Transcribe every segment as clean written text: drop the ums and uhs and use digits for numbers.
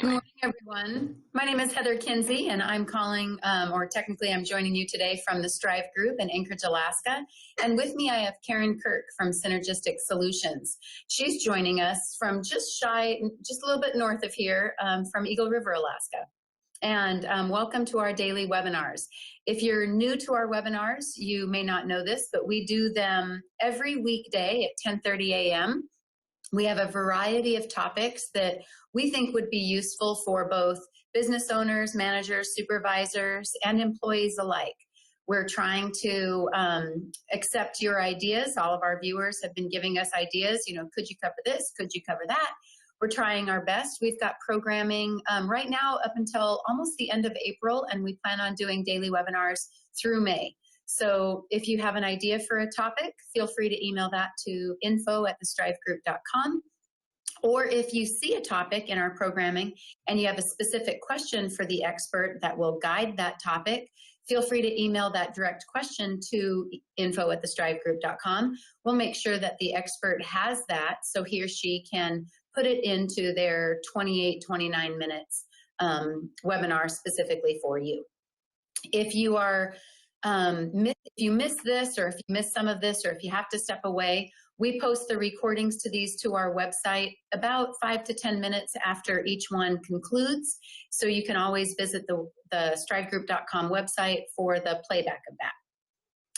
Good morning, everyone. My name is Heather Kinsey, and I'm calling, or technically I'm joining you today from the Strive Group in Anchorage, Alaska. And with me, I have Kirk from Synergistic Solutions. She's joining us from just a little bit north of here, from Eagle River, Alaska. And welcome to our daily webinars. If you're new to our webinars, you may not know this, but we do them every weekday at 10:30 a.m. We have a variety of topics that we think would be useful for both business owners, managers, supervisors, and employees alike. We're trying to accept your ideas. All of our viewers have been giving us ideas. You know, could you cover this? Could you cover that? We're trying our best. We've got programming right now up until almost the end of April, and we plan on doing daily webinars through May. So if you have an idea for a topic, feel free to email that to info@thestrivegroup.com. Or if you see a topic in our programming and you have a specific question for the expert that will guide that topic, feel free to email that direct question to info@thestrivegroup.com. We'll make sure that the expert has that so he or she can put it into their 28-29 minutes webinar specifically for you. If you are if you miss this, or if you miss some of this, or if you have to step away, we post the recordings to these to our website about 5 to 10 minutes after each one concludes. So you can always visit the strivegroup.com website for the playback of that.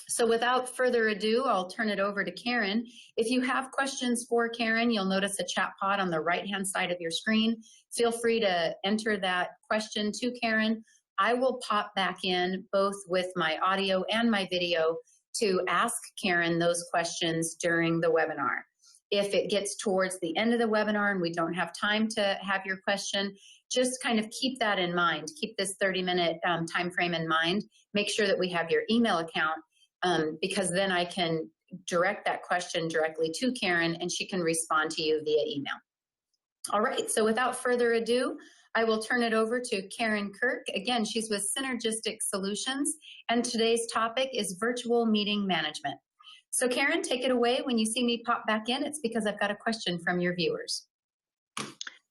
So without further ado, I'll turn it over to Karen. If you have questions for Karen, you'll notice a chat pod on the right-hand side of your screen. Feel free to enter that question to Karen. I will pop back in both with my audio and my video to ask Karen those questions during the webinar. If it gets towards the end of the webinar and we don't have time to have your question, just kind of keep that in mind. Keep this 30-minute time frame in mind. Make sure that we have your email account because then I can direct that question directly to Karen and she can respond to you via email. All right, so without further ado, I will turn it over to Kirk. Again, she's with Synergistic Solutions, and today's topic is virtual meeting management. So Karen, take it away. When you see me pop back in, it's because I've got a question from your viewers.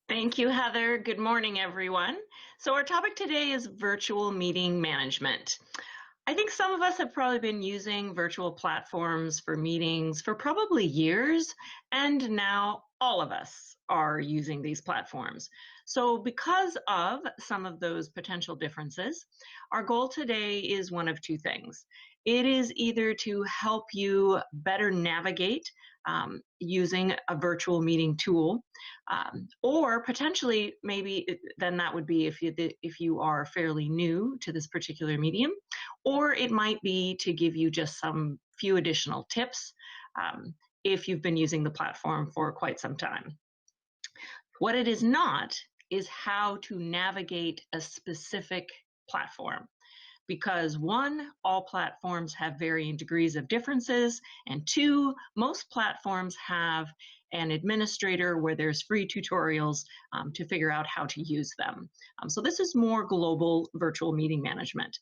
Thank you, Heather. Good morning, everyone. So our topic today is virtual meeting management. I think some of us have probably been using virtual platforms for meetings for probably years, and now all of us are using these platforms. So because of some of those potential differences, our goal today is one of two things. It is either to help you better navigate using a virtual meeting tool, or potentially maybe then that would be if you are fairly new to this particular medium, or it might be to give you just some few additional tips if you've been using the platform for quite some time. What it is not is how to navigate a specific platform. Because one, all platforms have varying degrees of differences, and two, most platforms have an administrator where there's free tutorials to figure out how to use them. So this is more global virtual meeting management.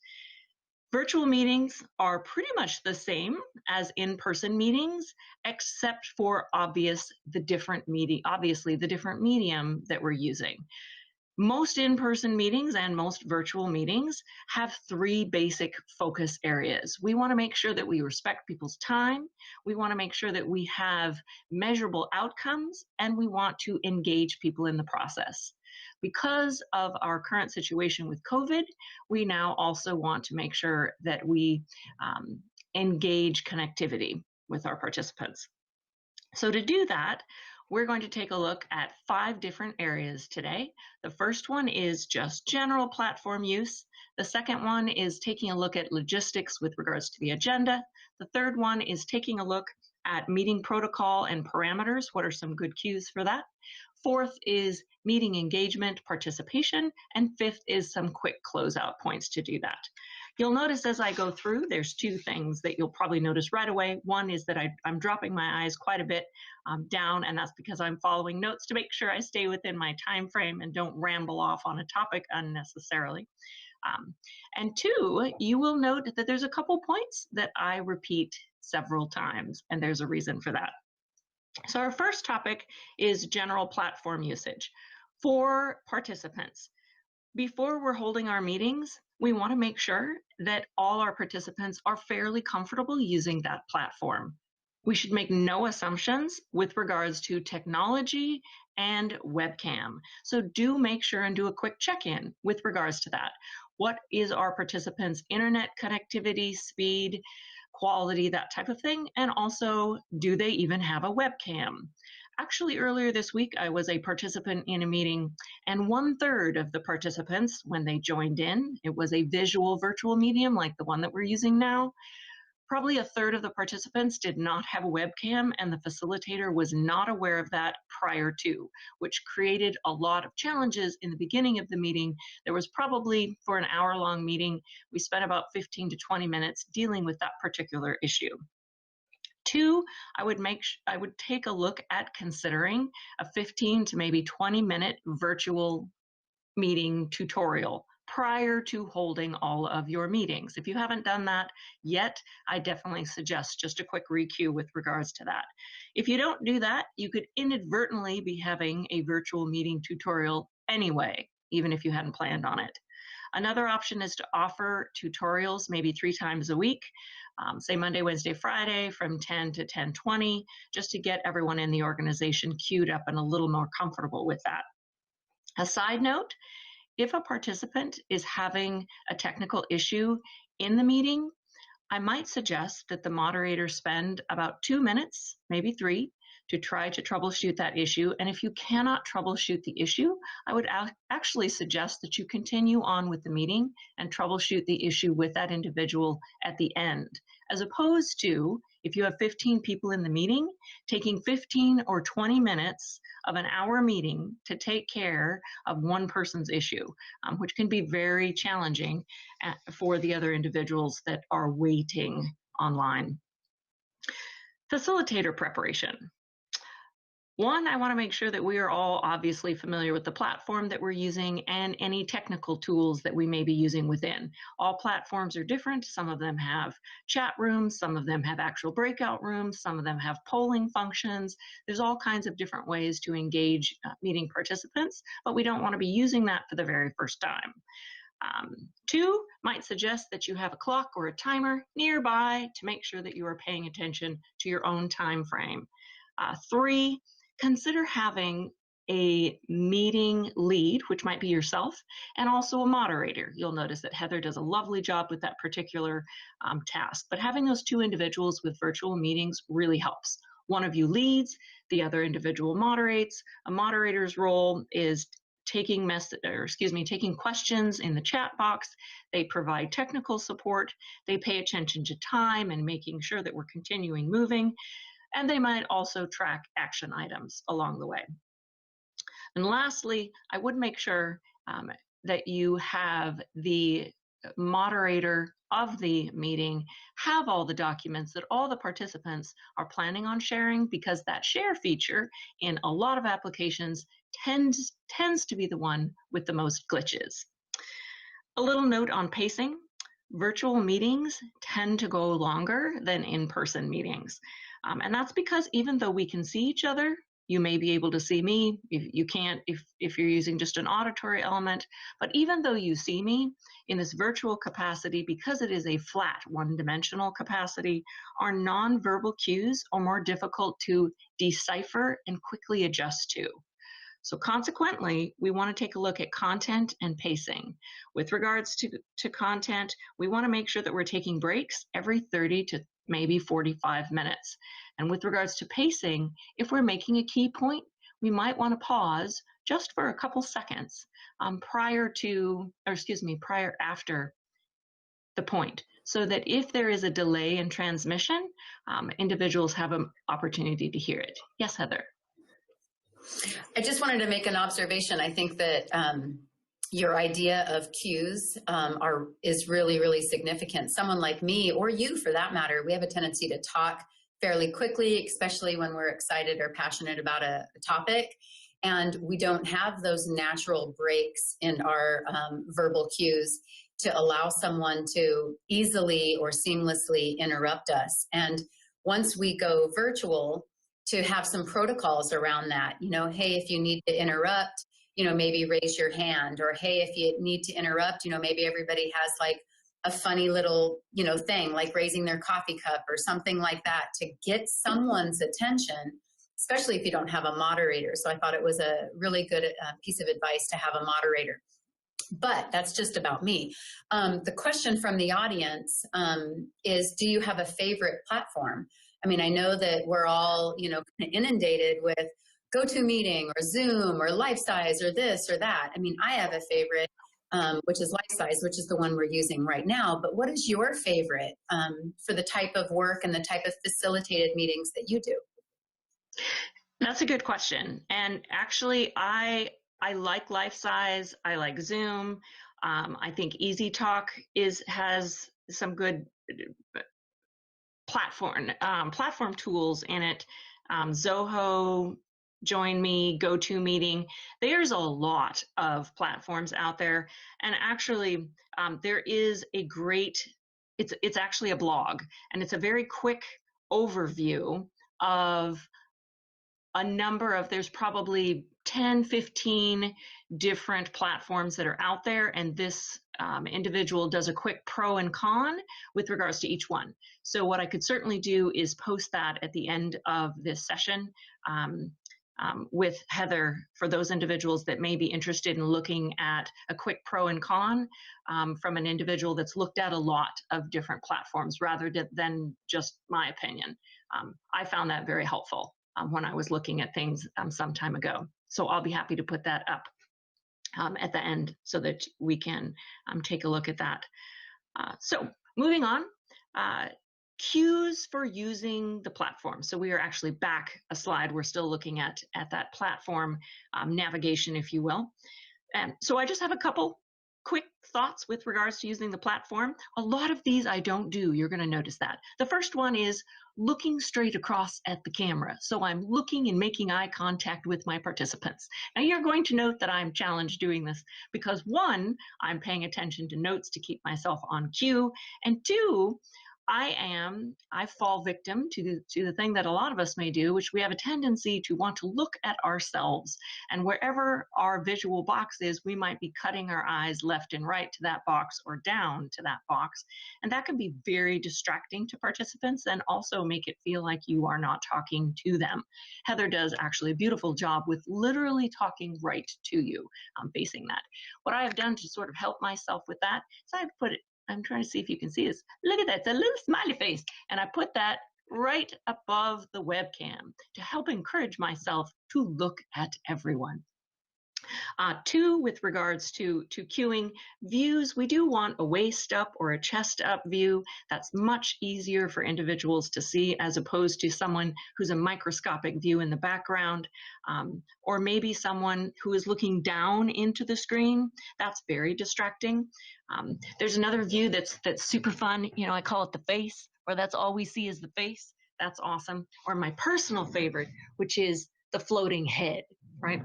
Virtual meetings are pretty much the same as in-person meetings, except for obviously the different medium that we're using. Most in-person meetings and most virtual meetings have three basic focus areas. We want to make sure that we respect people's time, we want to make sure that we have measurable outcomes, and we want to engage people in the process. Because of our current situation with COVID, we now also want to make sure that we engage connectivity with our participants. So to do that, we're going to take a look at 5 different areas today. The first one is just general platform use. The second one is taking a look at logistics with regards to the agenda. The third one is taking a look at meeting protocol and parameters. What are some good cues for that? Fourth is meeting engagement, participation, and fifth is some quick closeout points to do that. You'll notice as I go through, there's 2 things that you'll probably notice right away. One is that I'm dropping my eyes quite a bit down, and that's because I'm following notes to make sure I stay within my time frame and don't ramble off on a topic unnecessarily. And 2, you will note that there's a couple points that I repeat several times, and there's a reason for that. So our first topic is general platform usage. For participants, before we're holding our meetings, we want to make sure that all our participants are fairly comfortable using that platform. We should make no assumptions with regards to technology and webcam. So do make sure and do a quick check-in with regards to that. What is our participants' internet connectivity, speed, quality, that type of thing? And also, do they even have a webcam? Actually, earlier this week, I was a participant in a meeting, and 1/3 of the participants, when they joined in, it was a visual virtual medium like the one that we're using now. Probably 1/3 of the participants did not have a webcam, and the facilitator was not aware of that prior to, which created a lot of challenges in the beginning of the meeting. There was probably, for an hour-long meeting, we spent about 15 to 20 minutes dealing with that particular issue. Two, I would take a look at considering a 15 to maybe 20-minute virtual meeting tutorial prior to holding all of your meetings. If you haven't done that yet, I definitely suggest just a quick recue with regards to that. If you don't do that, you could inadvertently be having a virtual meeting tutorial anyway, even if you hadn't planned on it. Another option is to offer tutorials maybe 3 times a week, say Monday, Wednesday, Friday from 10 to 10:20, just to get everyone in the organization queued up and a little more comfortable with that. A side note, if a participant is having a technical issue in the meeting, I might suggest that the moderator spend about 2 minutes, maybe 3, to try to troubleshoot that issue. And if you cannot troubleshoot the issue, I would actually suggest that you continue on with the meeting and troubleshoot the issue with that individual at the end, as opposed to, if you have 15 people in the meeting, taking 15 or 20 minutes of an hour meeting to take care of one person's issue, which can be very challenging for the other individuals that are waiting online. Facilitator preparation. One, I want to make sure that we are all obviously familiar with the platform that we're using and any technical tools that we may be using within. All platforms are different. Some of them have chat rooms, some of them have actual breakout rooms, some of them have polling functions. There's all kinds of different ways to engage meeting participants, but we don't want to be using that for the very first time. Two, might suggest that you have a clock or a timer nearby to make sure that you are paying attention to your own time frame. Three, consider having a meeting lead, which might be yourself, and also a moderator. You'll notice that Heather does a lovely job with that particular task, but having those 2 individuals with virtual meetings really helps. One of you leads, the other individual moderates. A moderator's role is taking questions in the chat box. They provide technical support. They pay attention to time and making sure that we're continuing moving. And they might also track action items along the way. And lastly, I would make sure that you have the moderator of the meeting have all the documents that all the participants are planning on sharing, because that share feature in a lot of applications tends to be the one with the most glitches. A little note on pacing. Virtual meetings tend to go longer than in-person meetings. And that's because even though we can see each other, you may be able to see me. If you can't, if you're using just an auditory element, but even though you see me in this virtual capacity, because it is a flat one-dimensional capacity, our nonverbal cues are more difficult to decipher and quickly adjust to. So consequently, we want to take a look at content and pacing. With regards to content, we want to make sure that we're taking breaks every 30 to maybe 45 minutes. And with regards to pacing, if we're making a key point, we might want to pause just for a couple seconds prior after the point, so that if there is a delay in transmission, individuals have an opportunity to hear it. Yes, Heather. I just wanted to make an observation. I think that your idea of cues is really, really significant. Someone like me, or you for that matter, we have a tendency to talk fairly quickly, especially when we're excited or passionate about a topic. And we don't have those natural breaks in our verbal cues to allow someone to easily or seamlessly interrupt us. And once we go virtual, to have some protocols around that, hey, if you need to interrupt, maybe raise your hand, or hey, if you need to interrupt, maybe everybody has like a funny little, thing like raising their coffee cup or something like that to get someone's attention, especially if you don't have a moderator. So I thought it was a really good piece of advice to have a moderator. But that's just about me. The question from the audience is, do you have a favorite platform? I mean, I know that we're all, kind of inundated with GoToMeeting or Zoom or Lifesize or this or that. I mean, I have a favorite, which is Lifesize, which is the one we're using right now. But what is your favorite for the type of work and the type of facilitated meetings that you do? That's a good question. And actually, I like Lifesize. I like Zoom. I think Easy Talk has some good platform tools in it. Zoho, Join Me, GoToMeeting. There's a lot of platforms out there, and actually, there is a great. It's actually a blog, and it's a very quick overview of a number of, there's probably 10, 15 different platforms that are out there, and this individual does a quick pro and con with regards to each one. So what I could certainly do is post that at the end of this session with Heather for those individuals that may be interested in looking at a quick pro and con from an individual that's looked at a lot of different platforms rather than just my opinion. I found that very helpful when I was looking at things some time ago. So I'll be happy to put that up at the end so that we can take a look at that. So moving on, cues for using the platform. So we are actually back a slide. We're still looking at that platform navigation, if you will. So I just have a couple quick thoughts with regards to using the platform. A lot of these I don't do. You're going to notice that. The first one is looking straight across at the camera. So I'm looking and making eye contact with my participants. Now you're going to note that I'm challenged doing this because one, I'm paying attention to notes to keep myself on cue, and two, I fall victim to the thing that a lot of us may do, which we have a tendency to want to look at ourselves. And wherever our visual box is, we might be cutting our eyes left and right to that box or down to that box. And that can be very distracting to participants and also make it feel like you are not talking to them. Heather does actually a beautiful job with literally talking right to you, facing that. What I have done to sort of help myself with that is I've put it, I'm trying to see if you can see this. Look at that, it's a little smiley face. And I put that right above the webcam to help encourage myself to look at everyone. Two, with regards to cueing views, we do want a waist up or a chest up view. That's much easier for individuals to see as opposed to someone who's a microscopic view in the background, or maybe someone who is looking down into the screen. That's very distracting. There's another view that's super fun. I call it the face, or that's all we see is the face. That's awesome. Or my personal favorite, which is the floating head, right?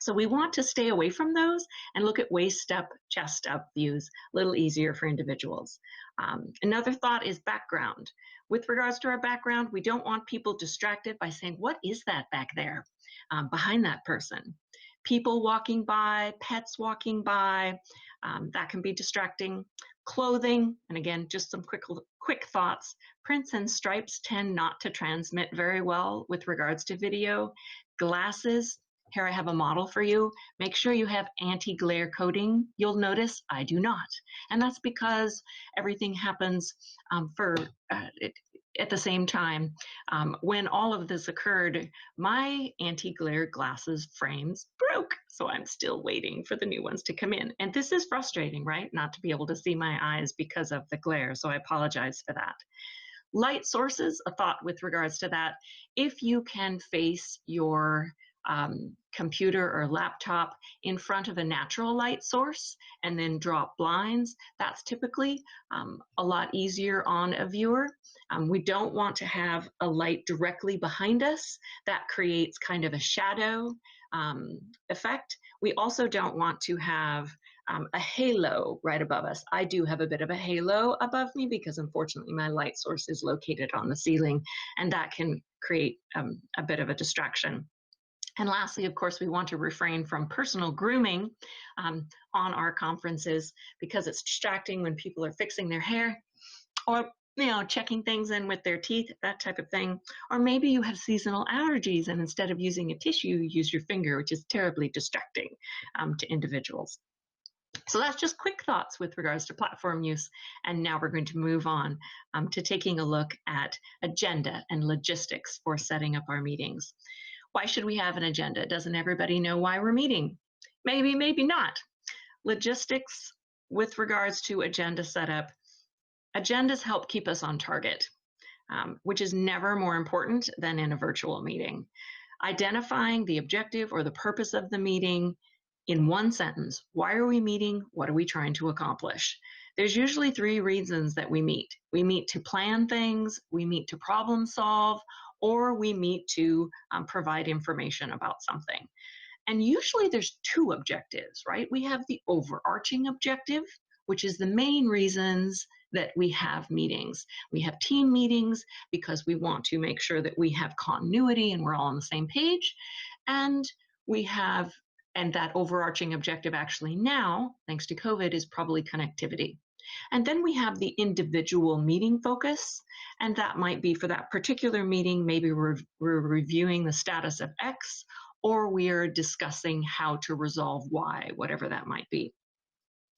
So we want to stay away from those and look at waist up, chest up views, a little easier for individuals. Another thought is background. With regards to our background, we don't want people distracted by saying, what is that back there behind that person? People walking by, pets walking by, that can be distracting. Clothing, and again, just some quick thoughts. Prints and stripes tend not to transmit very well with regards to video. Glasses, here I have a model for you. Make sure you have anti-glare coating. You'll notice I do not. And that's because everything happens at the same time. When all of this occurred, my anti-glare glasses frames broke. So I'm still waiting for the new ones to come in. And this is frustrating, right? Not to be able to see my eyes because of the glare. So I apologize for that. Light sources, a thought with regards to that. If you can face your computer or laptop in front of a natural light source and then drop blinds, that's typically a lot easier on a viewer. We don't want to have a light directly behind us. That creates kind of a shadow effect. We also don't want to have a halo right above us. I do have a bit of a halo above me because unfortunately my light source is located on the ceiling, and that can create a bit of a distraction. And lastly, of course, we want to refrain from personal grooming on our conferences because it's distracting when people are fixing their hair or checking things in with their teeth, that type of thing. Or maybe you have seasonal allergies and instead of using a tissue, you use your finger, which is terribly distracting to individuals. So that's just quick thoughts with regards to platform use. And now we're going to move on to taking a look at agenda and logistics for setting up our meetings. Why should we have an agenda? Doesn't everybody know why we're meeting? Maybe, maybe not. Logistics with regards to agenda setup. Agendas help keep us on target, which is never more important than in a virtual meeting. Identifying the objective or the purpose of the meeting in one sentence. Why are we meeting? What are we trying to accomplish? There's usually 3 reasons that we meet. We meet to plan things, we meet to problem solve, or we meet to provide information about something. And usually there's 2 objectives, right? We have the overarching objective, which is the main reasons that we have meetings. We have team meetings because we want to make sure that we have continuity and we're all on the same page. And that overarching objective actually now, thanks to COVID, is probably connectivity. And then we have the individual meeting focus, and that might be for that particular meeting, maybe we're reviewing the status of X, or we are discussing how to resolve Y, whatever that might be.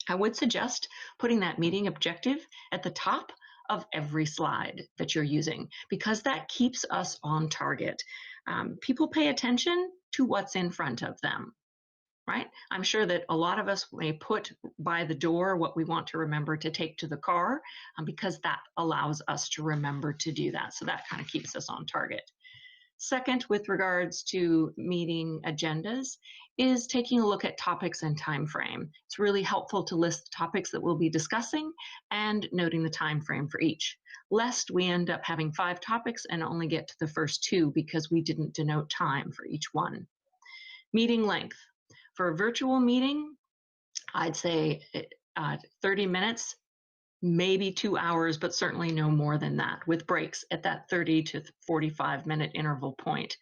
I would suggest putting that meeting objective at the top of every slide that you're using, because that keeps us on target. People pay attention to what's in front of them. Right? I'm sure that a lot of us may put by the door what we want to remember to take to the car because that allows us to remember to do that. So that kind of keeps us on target. Second, with regards to meeting agendas, is taking a look at topics and time frame. It's really helpful to list the topics that we'll be discussing and noting the time frame for each, lest we end up having 5 topics and only get to the first 2 because we didn't denote time for each one. Meeting length. For a virtual meeting, I'd say 30 minutes, maybe 2 hours, but certainly no more than that, with breaks at that 30 to 45-minute interval point.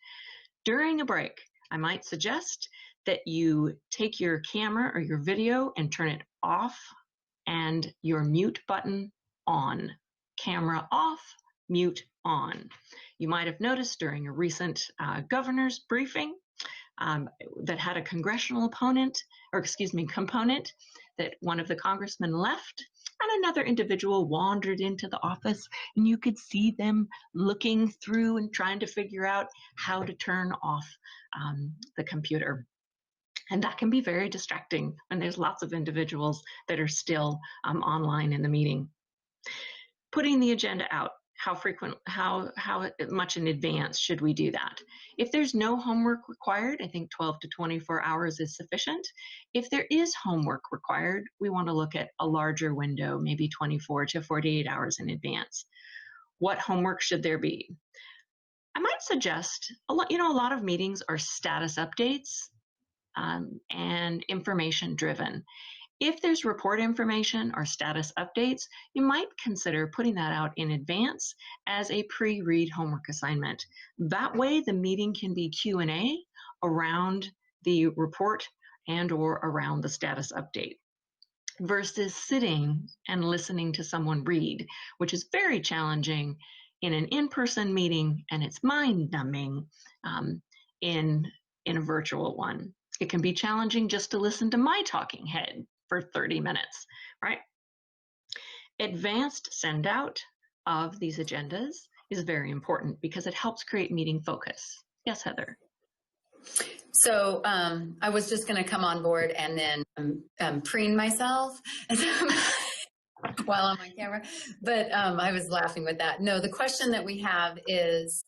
During a break, I might suggest that you take your camera or your video and turn it off and your mute button on. Camera off, mute on. You might have noticed during a recent governor's briefing that had a congressional component that one of the congressmen left and another individual wandered into the office, and you could see them looking through and trying to figure out how to turn off the computer. And that can be very distracting when there's lots of individuals that are still online in the meeting. Putting the agenda out. How much in advance should we do that? If there's no homework required, I think 12 to 24 hours is sufficient. If there is homework required, we want to look at a larger window, maybe 24 to 48 hours in advance. What homework should there be? I might suggest, a lot of meetings are status updates and information driven. If there's report information or status updates, you might consider putting that out in advance as a pre-read homework assignment. That way the meeting can be Q&A around the report and or around the status update versus sitting and listening to someone read, which is very challenging in an in-person meeting, and it's mind-numbing in a virtual one. It can be challenging just to listen to my talking head for 30 minutes, right? Advanced send out of these agendas is very important because it helps create meeting focus. Yes, Heather. So I was just going to come on board and then preen myself while I'm on camera, but I was laughing with that. No, the question that we have is,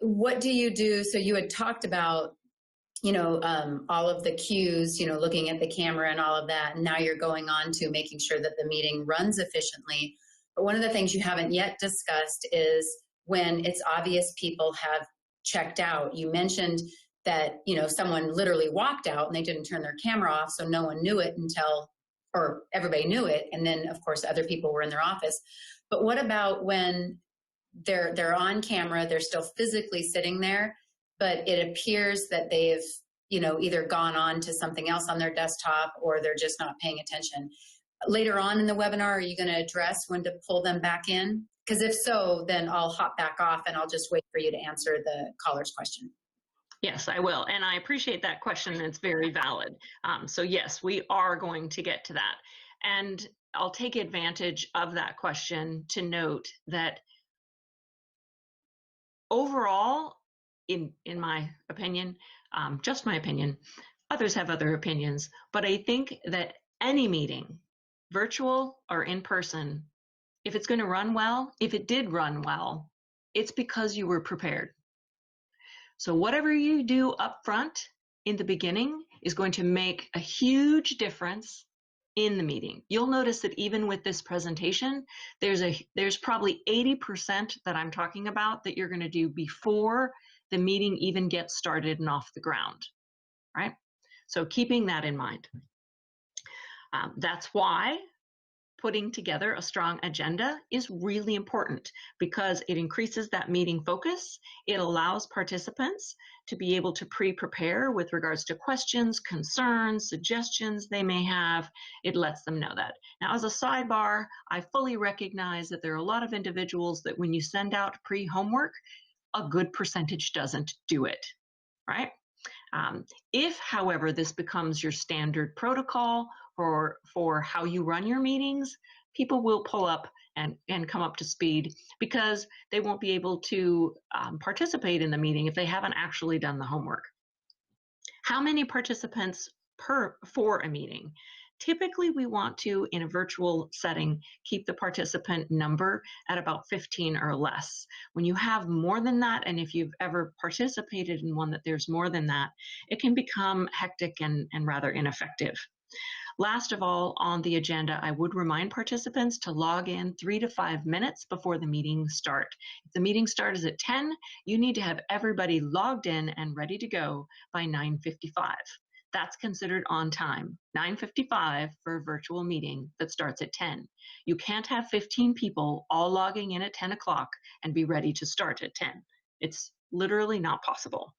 what do you do? So you had talked about all of the cues, looking at the camera and all of that. And now you're going on to making sure that the meeting runs efficiently. But one of the things you haven't yet discussed is when it's obvious people have checked out. You mentioned that, someone literally walked out and they didn't turn their camera off. So no one knew it or everybody knew it. And then of course, other people were in their office. But what about when they're on camera, they're still physically sitting there, but it appears that they've, either gone on to something else on their desktop or they're just not paying attention. Later on in the webinar, are you going to address when to pull them back in? Because if so, then I'll hop back off and I'll just wait for you to answer the caller's question. Yes, I will. And I appreciate that question. It's very valid. So yes, we are going to get to that. And I'll take advantage of that question to note that overall, in my opinion, just my opinion, others have other opinions, but I think that any meeting, virtual or in person, if it's going to run well, if it did run well, it's because you were prepared. So whatever you do up front in the beginning is going to make a huge difference in the meeting. You'll notice that even with this presentation, there's probably 80% that I'm talking about that you're going to do before the meeting even gets started and off the ground, right? So keeping that in mind. That's why putting together a strong agenda is really important, because it increases that meeting focus. It allows participants to be able to pre-prepare with regards to questions, concerns, suggestions they may have. It lets them know that. Now, as a sidebar, I fully recognize that there are a lot of individuals that when you send out pre-homework, a good percentage doesn't do it, right? If, however, this becomes your standard protocol for how you run your meetings, people will pull up and come up to speed, because they won't be able to participate in the meeting if they haven't actually done the homework. How many participants for a meeting? Typically, we want to, in a virtual setting, keep the participant number at about 15 or less. When you have more than that, and if you've ever participated in one that there's more than that, it can become hectic and rather ineffective. Last of all, on the agenda, I would remind participants to log in 3 to 5 minutes before the meeting start. If the meeting start is at 10, you need to have everybody logged in and ready to go by 9:55. That's considered on time. 9:55 for a virtual meeting that starts at 10. You can't have 15 people all logging in at 10 o'clock and be ready to start at 10. It's literally not possible.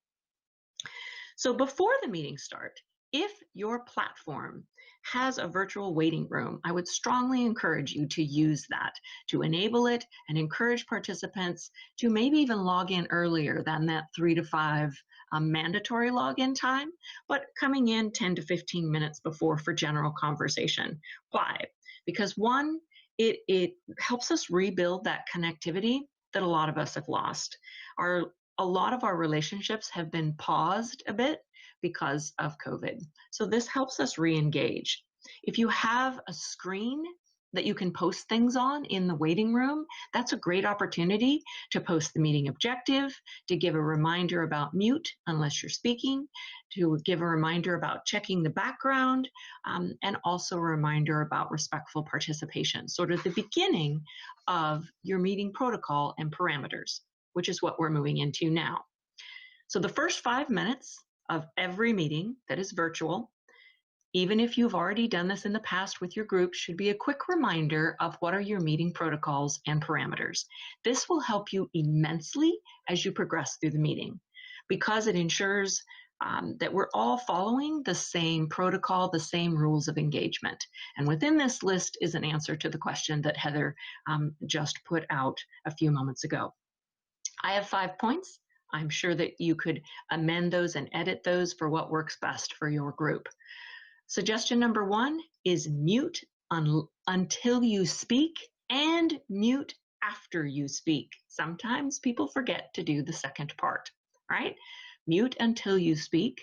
So before the meeting start, if your platform has a virtual waiting room, I would strongly encourage you to use that, to enable it and encourage participants to maybe even log in earlier than that 3 to 5 mandatory login time, but coming in 10 to 15 minutes before for general conversation. Why? Because one, it helps us rebuild that connectivity that a lot of us have lost. A lot of our relationships have been paused a bit because of COVID. So this helps us re-engage. If you have a screen that you can post things on in the waiting room, that's a great opportunity to post the meeting objective, to give a reminder about mute unless you're speaking, to give a reminder about checking the background, and also a reminder about respectful participation, sort of the beginning of your meeting protocol and parameters, which is what we're moving into now. So the first 5 minutes of every meeting that is virtual, even if you've already done this in the past with your group, should be a quick reminder of what are your meeting protocols and parameters. This will help you immensely as you progress through the meeting, because it ensures that we're all following the same protocol, the same rules of engagement. And within this list is an answer to the question that Heather just put out a few moments ago. I have 5 points. I'm sure that you could amend those and edit those for what works best for your group. Suggestion number 1 is mute until you speak and mute after you speak. Sometimes people forget to do the second part, right? Mute until you speak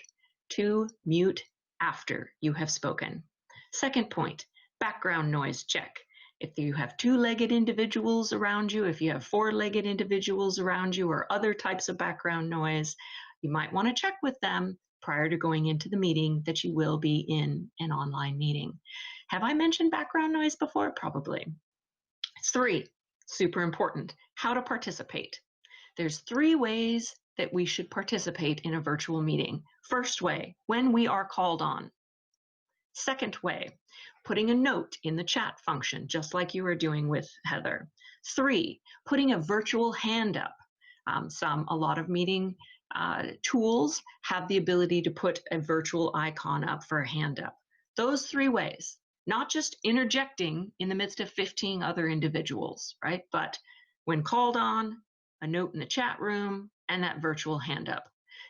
to mute after you have spoken. Second point, background noise check. If you have 2-legged individuals around you, if you have 4-legged individuals around you, or other types of background noise, you might want to check with them prior to going into the meeting that you will be in an online meeting. Have I mentioned background noise before? Probably. 3, super important, how to participate. There's 3 ways that we should participate in a virtual meeting. First way, when we are called on. Second way, putting a note in the chat function, just like you were doing with Heather. 3, putting a virtual hand up. A lot of meeting tools have the ability to put a virtual icon up for a hand up. Those 3 ways, not just interjecting in the midst of 15 other individuals, right? But when called on, a note in the chat room, and that virtual hand up.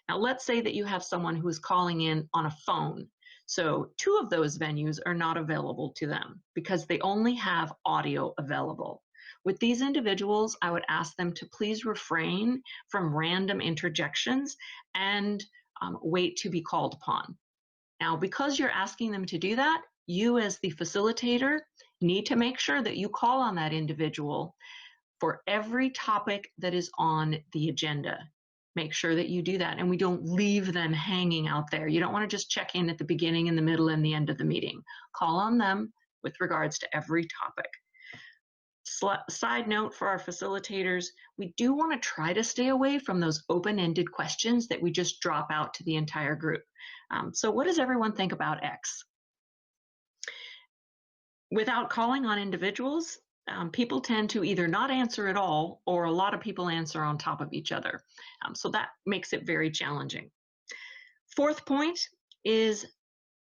Now, let's say that you have someone who is calling in on a phone. So 2 of those venues are not available to them because they only have audio available. With these individuals, I would ask them to please refrain from random interjections and wait to be called upon. Now, because you're asking them to do that, you as the facilitator need to make sure that you call on that individual for every topic that is on the agenda. Make sure that you do that, and we don't leave them hanging out there. You don't want to just check in at the beginning, in the middle, and the end of the meeting. Call on them with regards to every topic. Side note for our facilitators, we do want to try to stay away from those open-ended questions that we just drop out to the entire group. So what does everyone think about X? Without calling on individuals, people tend to either not answer at all, or a lot of people answer on top of each other. So that makes it very challenging. 4th point is,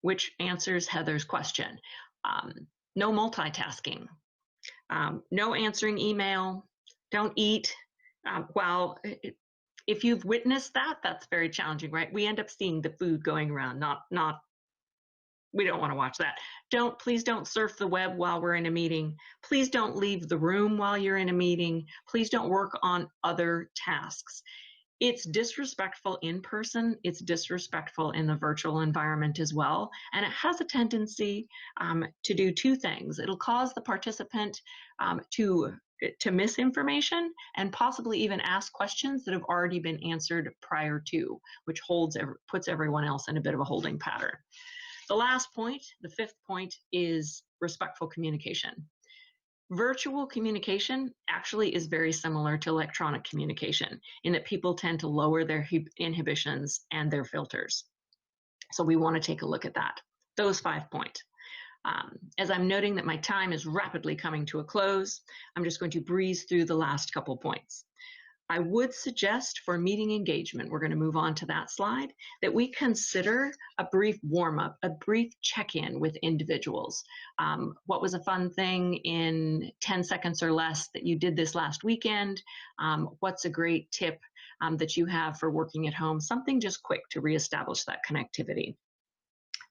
which answers Heather's question. No multitasking. No answering email. Don't eat. If you've witnessed that, that's very challenging, right? We end up seeing the food going around, we don't want to watch that. Please don't surf the web while we're in a meeting. Please don't leave the room while you're in a meeting. Please don't work on other tasks. It's disrespectful in person. It's disrespectful in the virtual environment as well. And it has a tendency to do 2 things. It'll cause the participant to miss information and possibly even ask questions that have already been answered prior to, which puts everyone else in a bit of a holding pattern. The last point, the 5th point, is respectful communication. Virtual communication actually is very similar to electronic communication in that people tend to lower their inhibitions and their filters. So we want to take a look at that, those 5 points. As I'm noting that my time is rapidly coming to a close, I'm just going to breeze through the last couple points. I would suggest for meeting engagement, we're going to move on to that slide, that we consider a brief warm-up, a brief check-in with individuals. What was a fun thing in 10 seconds or less that you did this last weekend? What's a great tip that you have for working at home? Something just quick to reestablish that connectivity.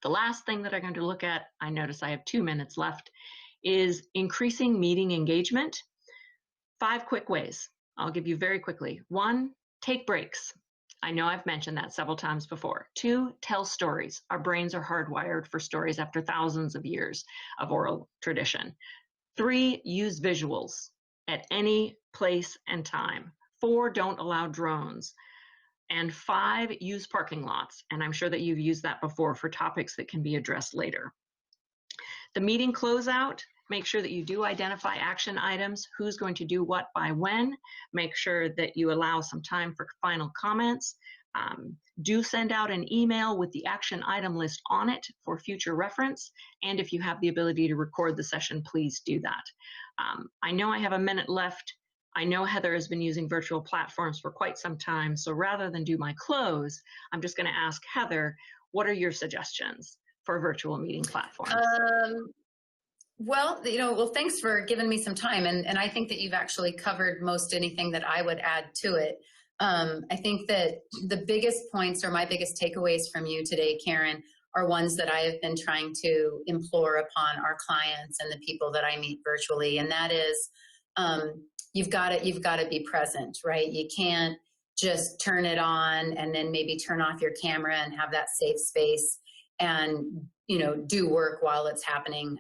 The last thing that I'm going to look at, I notice I have 2 minutes left, is increasing meeting engagement. 5 quick ways. I'll give you very quickly. 1, take breaks. I know I've mentioned that several times before. 2, tell stories. Our brains are hardwired for stories after thousands of years of oral tradition. 3, use visuals at any place and time. 4, don't allow drones. And 5, use parking lots. And I'm sure that you've used that before for topics that can be addressed later. The meeting closeout, make sure that you do identify action items, who's going to do what by when. Make sure that you allow some time for final comments. Do send out an email with the action item list on it for future reference. And if you have the ability to record the session, please do that. I know I have a minute left. I know Heather has been using virtual platforms for quite some time. So rather than do my close, I'm just going to ask Heather, what are your suggestions for virtual meeting platforms? Well, thanks for giving me some time. And I think that you've actually covered most anything that I would add to it. I think that the biggest points or my biggest takeaways from you today, Karen, are ones that I have been trying to implore upon our clients and the people that I meet virtually. And that is, you've got to be present, right? You can't just turn it on and then maybe turn off your camera and have that safe space and, do work while it's happening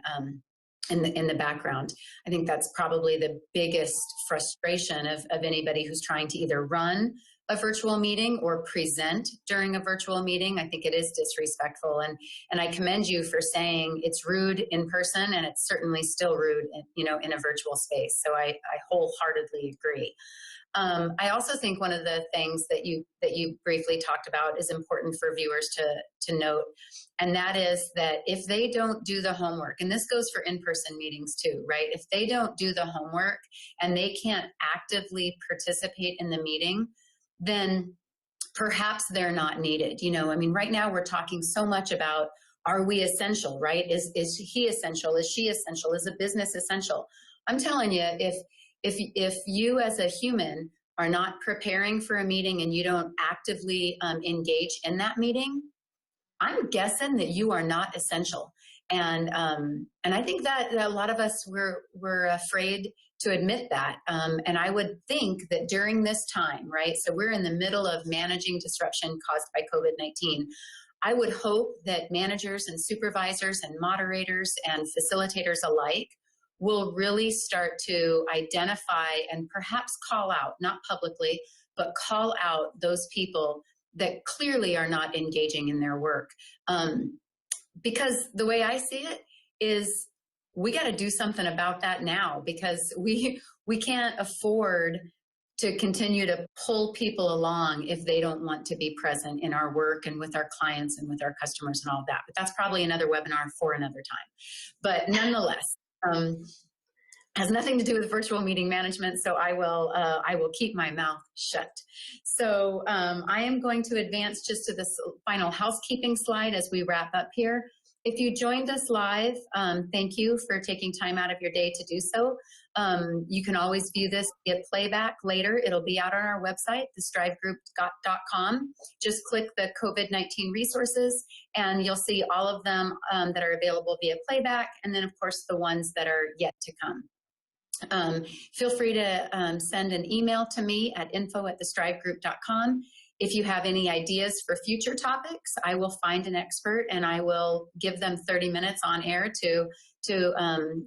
in the background. I think that's probably the biggest frustration of anybody who's trying to either run a virtual meeting or present during a virtual meeting. I think it is disrespectful, and I commend you for saying it's rude in person, and it's certainly still rude, in a virtual space. So I wholeheartedly agree. I also think one of the things that you briefly talked about is important for viewers to note, and that is that if they don't do the homework, and this goes for in-person meetings too, right? If they don't do the homework and they can't actively participate in the meeting, then perhaps they're not needed. I mean, right now we're talking so much about, are we essential, right? Is he essential? Is she essential? Is a business essential? I'm telling you, if you as a human are not preparing for a meeting and you don't actively engage in that meeting, I'm guessing that you are not essential. And I think that a lot of us we're afraid to admit that. And I would think that during this time, right? So we're in the middle of managing disruption caused by COVID-19. I would hope that managers and supervisors and moderators and facilitators alike will really start to identify and perhaps call out, not publicly, but call out those people that clearly are not engaging in their work. Because the way I see it is we got to do something about that now, because we can't afford to continue to pull people along if they don't want to be present in our work and with our clients and with our customers and all of that. But that's probably another webinar for another time. But nonetheless, has nothing to do with virtual meeting management, so I will keep my mouth shut. So I am going to advance just to this final housekeeping slide as we wrap up here. If you joined us live, thank you for taking time out of your day to do so. You can always view this via playback later. It'll be out on our website, thestrivegroup.com. Just click the COVID-19 resources and you'll see all of them that are available via playback, and then of course the ones that are yet to come. Feel free to send an email to me at info@thestrivegroup.com. If you have any ideas for future topics, I will find an expert and I will give them 30 minutes on air to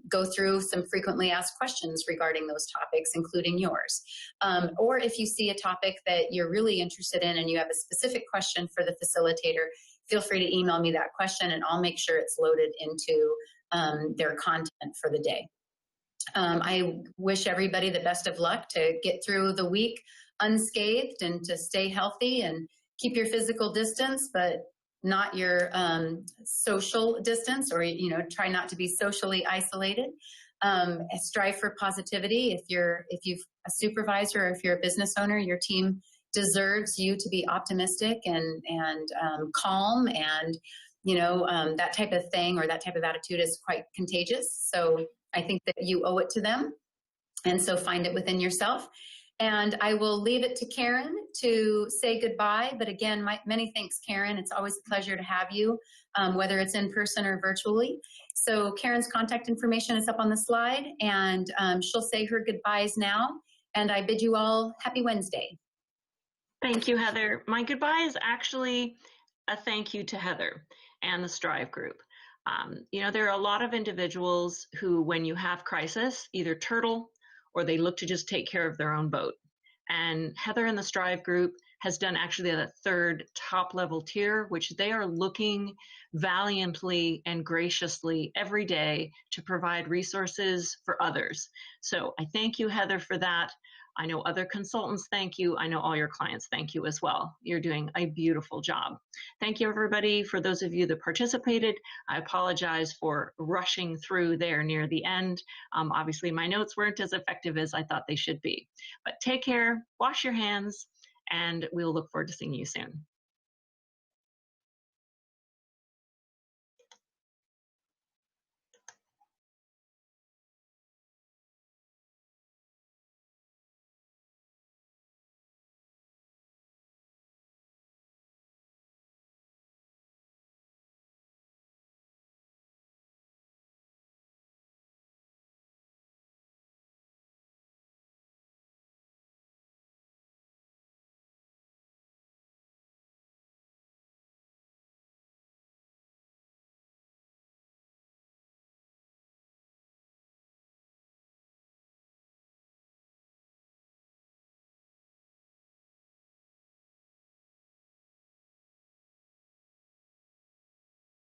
go through some frequently asked questions regarding those topics, including yours. Or if you see a topic that you're really interested in and you have a specific question for the facilitator, feel free to email me that question and I'll make sure it's loaded into their content for the day. I wish everybody the best of luck to get through the week unscathed and to stay healthy and keep your physical distance, but not your social distance, or try not to be socially isolated. Strive for positivity. If you're a supervisor or if you're a business owner, your team deserves you to be optimistic and calm, and that type of thing or that type of attitude is quite contagious. So I think that you owe it to them, and so find it within yourself. And I will leave it to Karen to say goodbye. But again, many thanks, Karen. It's always a pleasure to have you, whether it's in person or virtually. So Karen's contact information is up on the slide, and she'll say her goodbyes now. And I bid you all happy Wednesday. Thank you, Heather. My goodbye is actually a thank you to Heather and the Strive Group. There are a lot of individuals who, when you have crisis, either turtle or they look to just take care of their own boat. And Heather and the Strive Group has done actually the third top level tier, which they are looking valiantly and graciously every day to provide resources for others. So I thank you, Heather, for that. I know other consultants thank you. I know all your clients thank you as well. You're doing a beautiful job. Thank you, everybody. For those of you that participated, I apologize for rushing through there near the end. Obviously, my notes weren't as effective as I thought they should be. But take care, wash your hands, and we'll look forward to seeing you soon.